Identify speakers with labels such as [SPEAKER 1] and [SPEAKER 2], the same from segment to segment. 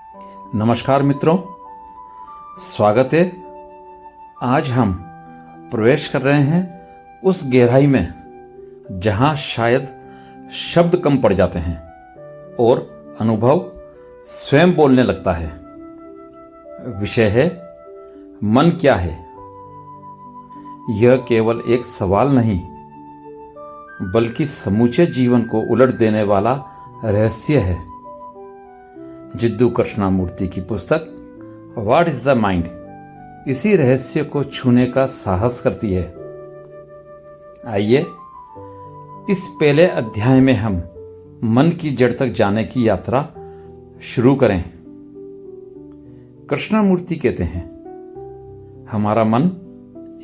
[SPEAKER 1] नमस्कार मित्रों, स्वागत है। आज हम प्रवेश कर रहे हैं उस गहराई में जहां शायद शब्द कम पड़ जाते हैं और अनुभव स्वयं बोलने लगता है। विषय है मन क्या है। यह केवल एक सवाल नहीं, बल्कि समूचे जीवन को उलट देने वाला रहस्य है। जिद्दू कृष्णमूर्ति की पुस्तक व्हाट इज द माइंड इसी रहस्य को छूने का साहस करती है। आइए इस पहले अध्याय में हम मन की जड़ तक जाने की यात्रा शुरू करें। कृष्णमूर्ति कहते हैं, हमारा मन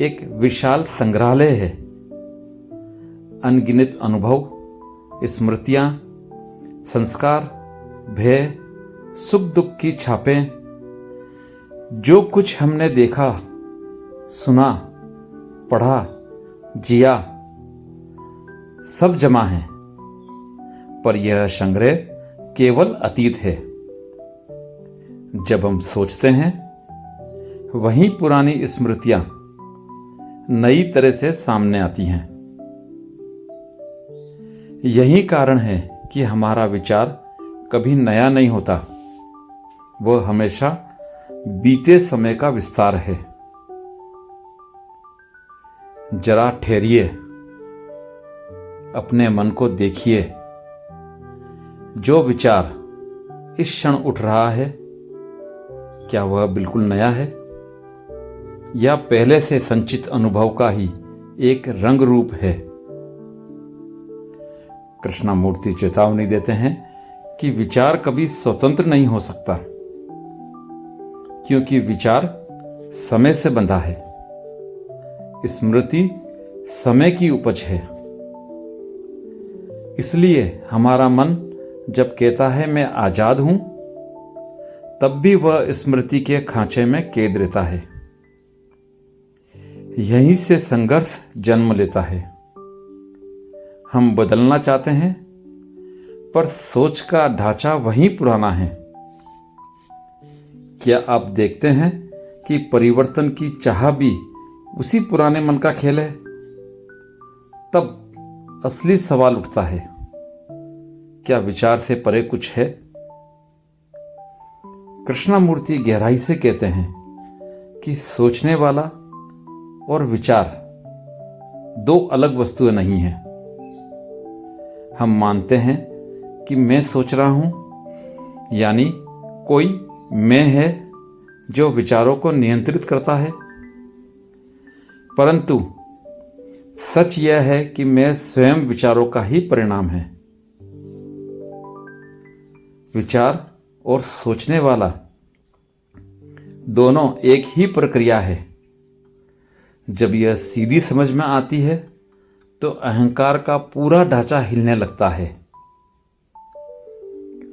[SPEAKER 1] एक विशाल संग्रहालय है। अनगिनत अनुभव, स्मृतियां, संस्कार, भय, सुख दुख की छापें, जो कुछ हमने देखा, सुना, पढ़ा, जिया, सब जमा है। पर यह संग्रह केवल अतीत है। जब हम सोचते हैं, वहीं पुरानी स्मृतियां नई तरह से सामने आती हैं। यही कारण है कि हमारा विचार कभी नया नहीं होता, वह हमेशा बीते समय का विस्तार है। जरा ठहरिए, अपने मन को देखिए। जो विचार इस क्षण उठ रहा है, क्या वह बिल्कुल नया है या पहले से संचित अनुभव का ही एक रंग रूप है? कृष्णमूर्ति चेतावनी देते हैं कि विचार कभी स्वतंत्र नहीं हो सकता, क्योंकि विचार समय से बंधा है। स्मृति समय की उपज है। इसलिए हमारा मन जब कहता है मैं आजाद हूं, तब भी वह स्मृति के खांचे में कैद रहता है। यहीं से संघर्ष जन्म लेता है। हम बदलना चाहते हैं, पर सोच का ढांचा वहीं पुराना है। क्या आप देखते हैं कि परिवर्तन की चाह भी उसी पुराने मन का खेल है? तब असली सवाल उठता है, क्या विचार से परे कुछ है? कृष्णमूर्ति गहराई से कहते हैं कि सोचने वाला और विचार दो अलग वस्तुएं नहीं हैं। हम मानते हैं कि मैं सोच रहा हूं, यानी कोई मैं है जो विचारों को नियंत्रित करता है। परंतु सच यह है कि मैं स्वयं विचारों का ही परिणाम है। विचार और सोचने वाला दोनों एक ही प्रक्रिया है। जब यह सीधी समझ में आती है, तो अहंकार का पूरा ढांचा हिलने लगता है।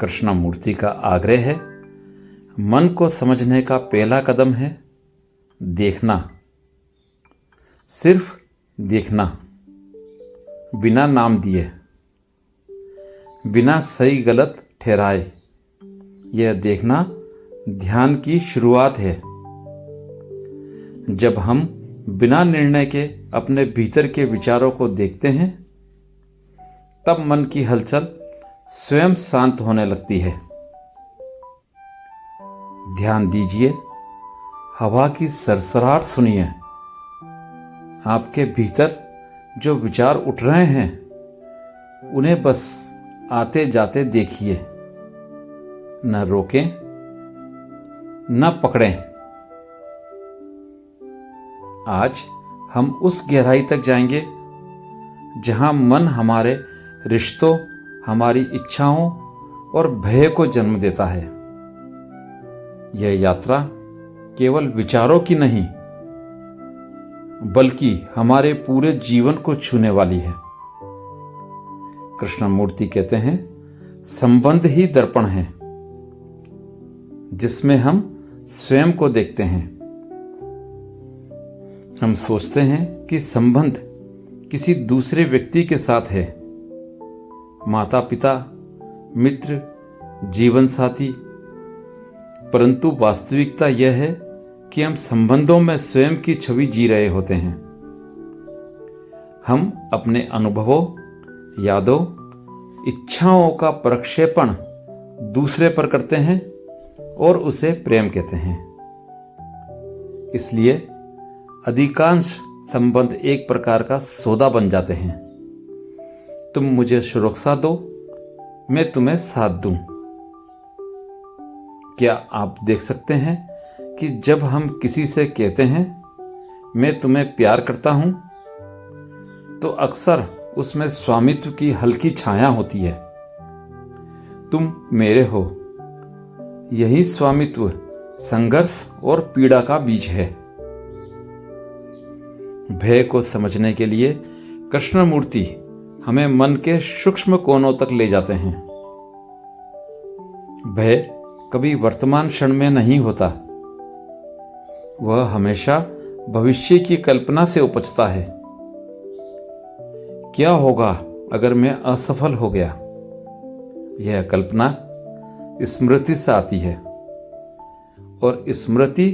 [SPEAKER 1] कृष्णमूर्ति का आग्रह है, मन को समझने का पहला कदम है देखना। सिर्फ देखना, बिना नाम दिए, बिना सही गलत ठहराए। यह देखना ध्यान की शुरुआत है। जब हम बिना निर्णय के अपने भीतर के विचारों को देखते हैं, तब मन की हलचल स्वयं शांत होने लगती है। ध्यान दीजिए, हवा की सरसराहट सुनिए। आपके भीतर जो विचार उठ रहे हैं, उन्हें बस आते जाते देखिए। न रोकें, न पकड़ें। आज हम उस गहराई तक जाएंगे जहां मन हमारे रिश्तों, हमारी इच्छाओं और भय को जन्म देता है। यह यात्रा केवल विचारों की नहीं, बल्कि हमारे पूरे जीवन को छूने वाली है। कृष्णमूर्ति कहते हैं, संबंध ही दर्पण है, जिसमें हम स्वयं को देखते हैं। हम सोचते हैं कि संबंध किसी दूसरे व्यक्ति के साथ है, माता पिता, मित्र, जीवन साथी। परंतु वास्तविकता यह है कि हम संबंधों में स्वयं की छवि जी रहे होते हैं। हम अपने अनुभवों, यादों, इच्छाओं का प्रक्षेपण दूसरे पर करते हैं और उसे प्रेम कहते हैं। इसलिए अधिकांश संबंध एक प्रकार का सौदा बन जाते हैं। तुम मुझे सुरक्षा दो, मैं तुम्हें साथ दूं। क्या आप देख सकते हैं कि जब हम किसी से कहते हैं मैं तुम्हें प्यार करता हूं, तो अक्सर उसमें स्वामित्व की हल्की छाया होती है। तुम मेरे हो। यही स्वामित्व संघर्ष और पीड़ा का बीज है। भय को समझने के लिए कृष्णमूर्ति हमें मन के सूक्ष्म कोनों तक ले जाते हैं। भय कभी वर्तमान क्षण में नहीं होता, वह हमेशा भविष्य की कल्पना से उपजता है। क्या होगा अगर मैं असफल हो गया? यह कल्पना स्मृति से आती है, और स्मृति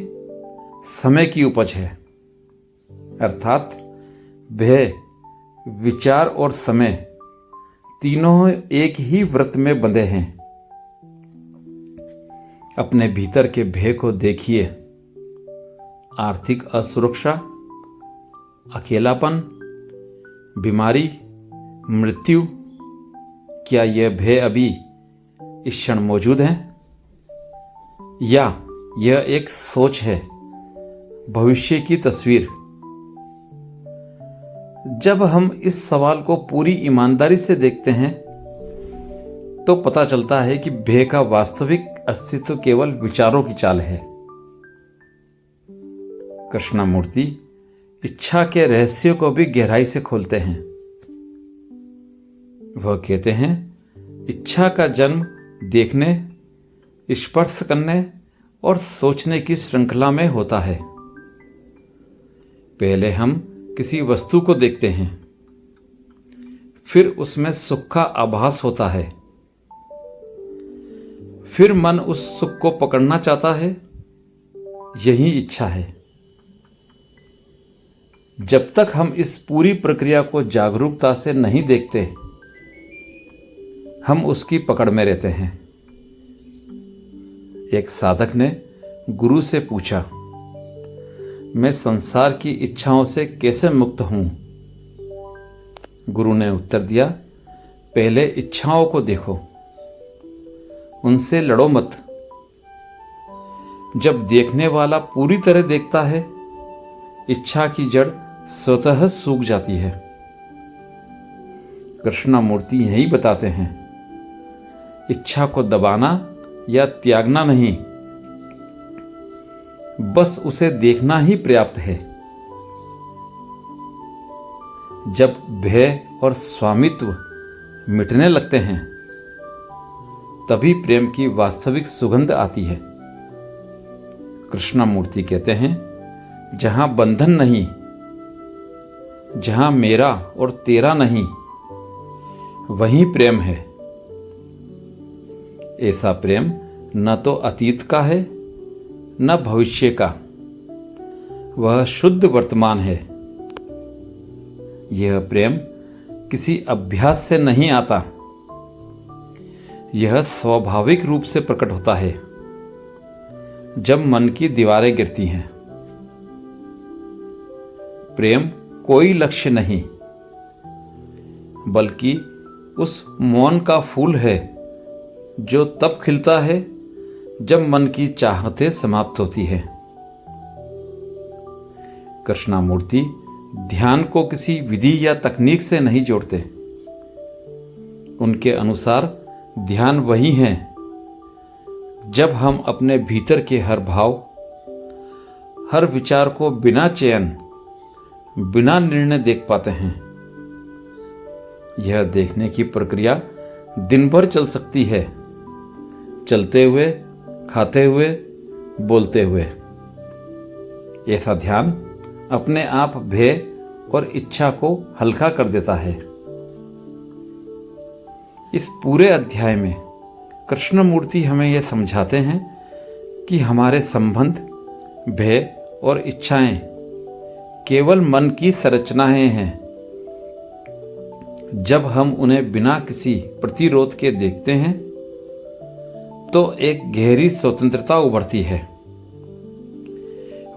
[SPEAKER 1] समय की उपज है। अर्थात भय, विचार और समय तीनों एक ही वृत्त में बंधे हैं। अपने भीतर के भय को देखिए। आर्थिक असुरक्षा, अकेलापन, बीमारी, मृत्यु, क्या यह भय अभी इस क्षण मौजूद है, या यह एक सोच है, भविष्य की तस्वीर? जब हम इस सवाल को पूरी ईमानदारी से देखते हैं तो पता चलता है कि भय का वास्तविक अस्तित्व केवल विचारों की चाल है। कृष्णमूर्ति इच्छा के रहस्य को भी गहराई से खोलते हैं। वह कहते हैं, इच्छा का जन्म देखने, स्पर्श करने और सोचने की श्रृंखला में होता है। पहले हम किसी वस्तु को देखते हैं, फिर उसमें सुख का आभास होता है, फिर मन उस सुख को पकड़ना चाहता है। यही इच्छा है। जब तक हम इस पूरी प्रक्रिया को जागरूकता से नहीं देखते, हम उसकी पकड़ में रहते हैं। एक साधक ने गुरु से पूछा, मैं संसार की इच्छाओं से कैसे मुक्त हूं? गुरु ने उत्तर दिया, पहले इच्छाओं को देखो, उनसे लड़ो मत। जब देखने वाला पूरी तरह देखता है, इच्छा की जड़ स्वतः सूख जाती है। कृष्णमूर्ति यही बताते हैं, इच्छा को दबाना या त्यागना नहीं, बस उसे देखना ही पर्याप्त है। जब भय और स्वामित्व मिटने लगते हैं, तभी प्रेम की वास्तविक सुगंध आती है। कृष्णमूर्ति कहते हैं, जहां बंधन नहीं, जहां मेरा और तेरा नहीं, वहीं प्रेम है। ऐसा प्रेम न तो अतीत का है, न भविष्य का, वह शुद्ध वर्तमान है। यह प्रेम किसी अभ्यास से नहीं आता, यह स्वाभाविक रूप से प्रकट होता है जब मन की दीवारें गिरती हैं। प्रेम कोई लक्ष्य नहीं, बल्कि उस मौन का फूल है जो तब खिलता है जब मन की चाहतें समाप्त होती है। कृष्णमूर्ति ध्यान को किसी विधि या तकनीक से नहीं जोड़ते। उनके अनुसार ध्यान वही है जब हम अपने भीतर के हर भाव, हर विचार को बिना चयन, बिना निर्णय देख पाते हैं। यह देखने की प्रक्रिया दिन भर चल सकती है, चलते हुए, खाते हुए, बोलते हुए। ऐसा ध्यान अपने आप भय और इच्छा को हल्का कर देता है। इस पूरे अध्याय में कृष्णमूर्ति हमें यह समझाते हैं कि हमारे संबंध, भय और इच्छाएं केवल मन की संरचनाएं हैं। जब हम उन्हें बिना किसी प्रतिरोध के देखते हैं तो एक गहरी स्वतंत्रता उभरती है।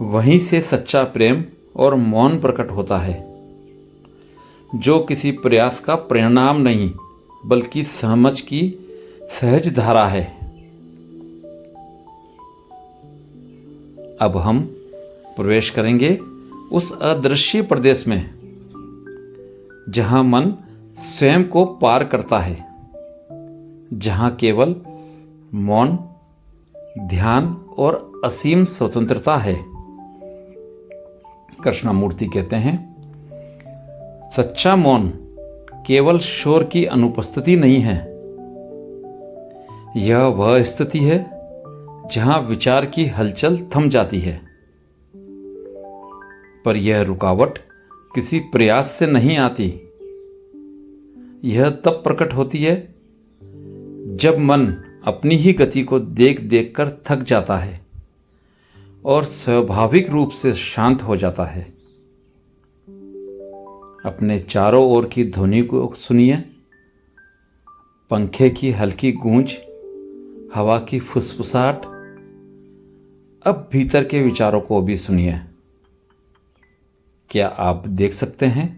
[SPEAKER 1] वहीं से सच्चा प्रेम और मौन प्रकट होता है, जो किसी प्रयास का परिणाम नहीं बल्कि समझ की सहज धारा है। अब हम प्रवेश करेंगे उस अदृश्य प्रदेश में जहां मन स्वयं को पार करता है, जहां केवल मौन, ध्यान और असीम स्वतंत्रता है। कृष्णमूर्ति कहते हैं, सच्चा मौन केवल शोर की अनुपस्थिति नहीं है, यह वह स्थिति है जहां विचार की हलचल थम जाती है। पर यह रुकावट किसी प्रयास से नहीं आती। यह तब प्रकट होती है जब मन अपनी ही गति को देख देख कर थक जाता है और स्वाभाविक रूप से शांत हो जाता है। अपने चारों ओर की ध्वनि को सुनिए, पंखे की हल्की गूंज, हवा की फुसफुसाहट। अब भीतर के विचारों को भी सुनिए। क्या आप देख सकते हैं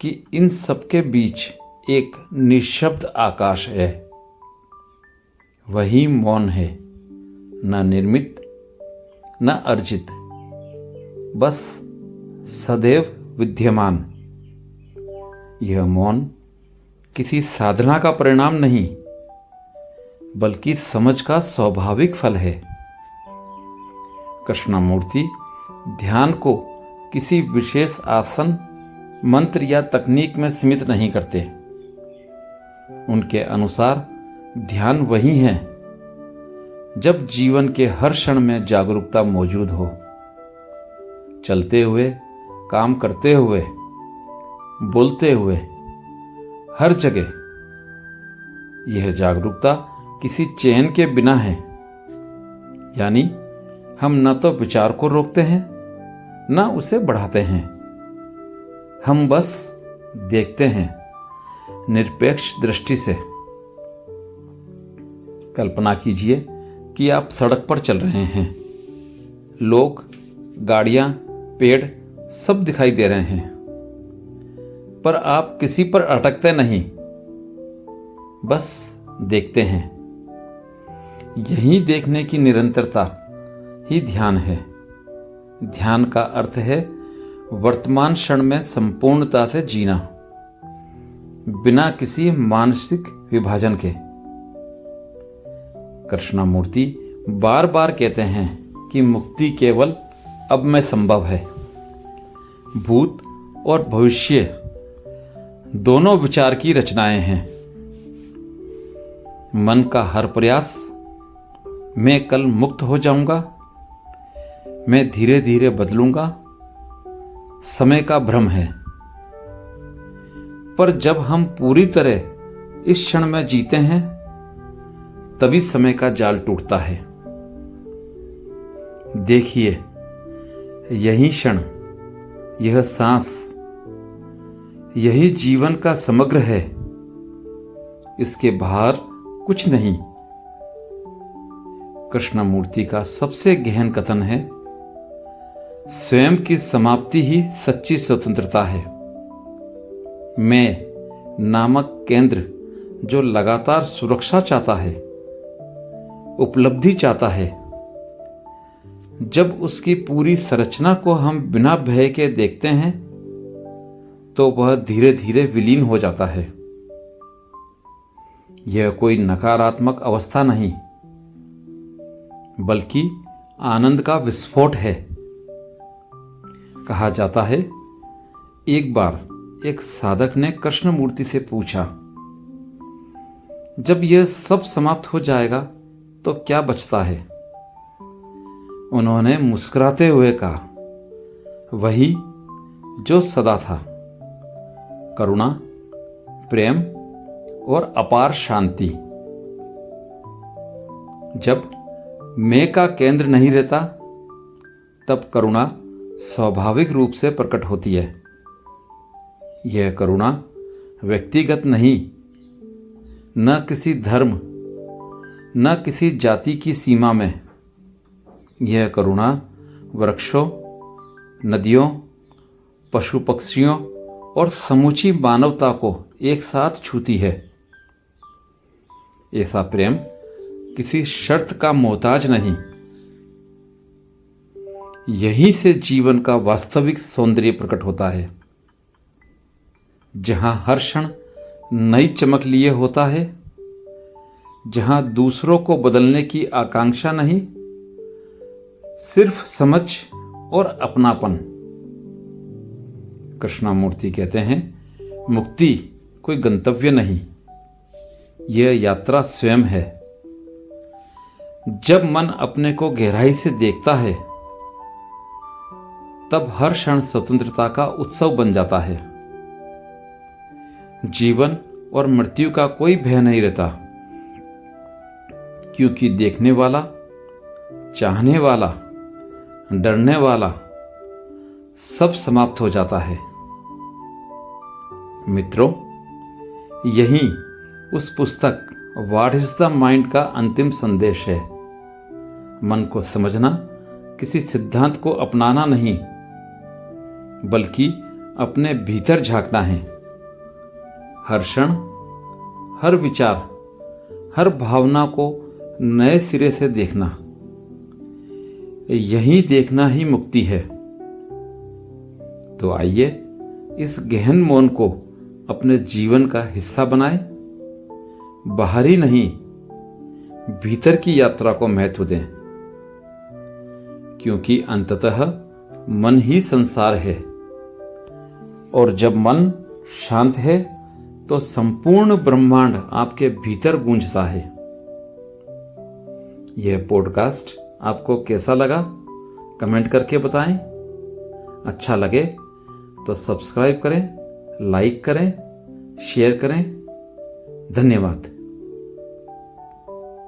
[SPEAKER 1] कि इन सबके बीच एक निशब्द आकाश है? वही मौन है, न निर्मित न अर्जित, बस सदैव विद्यमान। यह मौन किसी साधना का परिणाम नहीं बल्कि समझ का स्वाभाविक फल है। कृष्णमूर्ति ध्यान को किसी विशेष आसन, मंत्र या तकनीक में सीमित नहीं करते। उनके अनुसार ध्यान वही है जब जीवन के हर क्षण में जागरूकता मौजूद हो। चलते हुए, काम करते हुए, बोलते हुए, हर जगह यह जागरूकता किसी चयन के बिना है। यानी हम न तो विचार को रोकते हैं न उसे बढ़ाते हैं, हम बस देखते हैं निरपेक्ष दृष्टि से। कल्पना कीजिए कि आप सड़क पर चल रहे हैं। लोग, गाड़ियां, पेड़ सब दिखाई दे रहे हैं, पर आप किसी पर अटकते नहीं, बस देखते हैं। यही देखने की निरंतरता ही ध्यान है। ध्यान का अर्थ है वर्तमान क्षण में संपूर्णता से जीना, बिना किसी मानसिक विभाजन के। कृष्णमूर्ति बार बार कहते हैं कि मुक्ति केवल अब में संभव है। भूत और भविष्य दोनों विचार की रचनाएं हैं। मन का हर प्रयास, मैं कल मुक्त हो जाऊंगा, मैं धीरे धीरे बदलूंगा, समय का भ्रम है। पर जब हम पूरी तरह इस क्षण में जीते हैं, तभी समय का जाल टूटता है। देखिए, यही क्षण, यह सांस, यही जीवन का समग्र है। इसके बाहर कुछ नहीं। कृष्णमूर्ति का सबसे गहन कथन है, स्वयं की समाप्ति ही सच्ची स्वतंत्रता है। मैं नामक केंद्र जो लगातार सुरक्षा चाहता है, उपलब्धि चाहता है, जब उसकी पूरी संरचना को हम बिना भय के देखते हैं तो वह धीरे धीरे विलीन हो जाता है। यह कोई नकारात्मक अवस्था नहीं बल्कि आनंद का विस्फोट है। कहा जाता है, एक बार एक साधक ने कृष्णमूर्ति से पूछा, जब यह सब समाप्त हो जाएगा तो क्या बचता है? उन्होंने मुस्कुराते हुए कहा, वही जो सदा था, करुणा, प्रेम और अपार शांति। जब मैं का केंद्र नहीं रहता, तब करुणा स्वाभाविक रूप से प्रकट होती है। यह करुणा व्यक्तिगत नहीं, न किसी धर्म, न किसी जाति की सीमा में। यह करुणा वृक्षों, नदियों, पशु पक्षियों और समूची मानवता को एक साथ छूती है। ऐसा प्रेम किसी शर्त का मोहताज नहीं। यहीं से जीवन का वास्तविक सौंदर्य प्रकट होता है, जहां हर क्षण नई चमक लिए होता है, जहां दूसरों को बदलने की आकांक्षा नहीं, सिर्फ समझ और अपनापन। कृष्णमूर्ति कहते हैं, मुक्ति कोई गंतव्य नहीं, यह यात्रा स्वयं है। जब मन अपने को गहराई से देखता है, तब हर क्षण स्वतंत्रता का उत्सव बन जाता है। जीवन और मृत्यु का कोई भय नहीं रहता, क्योंकि देखने वाला, चाहने वाला, डरने वाला सब समाप्त हो जाता है। मित्रों, यही उस पुस्तक व्हाट इज द माइंड का अंतिम संदेश है। मन को समझना किसी सिद्धांत को अपनाना नहीं, बल्कि अपने भीतर झांकना है। हर क्षण, हर विचार, हर भावना को नए सिरे से देखना, यही देखना ही मुक्ति है। तो आइए इस गहन मौन को अपने जीवन का हिस्सा बनाएं। बाहरी नहीं, भीतर की यात्रा को महत्व दें, क्योंकि अंततः मन ही संसार है, और जब मन शांत है तो संपूर्ण ब्रह्मांड आपके भीतर गूंजता है। यह पॉडकास्ट आपको कैसा लगा, कमेंट करके बताएं। अच्छा लगे तो सब्सक्राइब करें, लाइक करें, शेयर करें। धन्यवाद।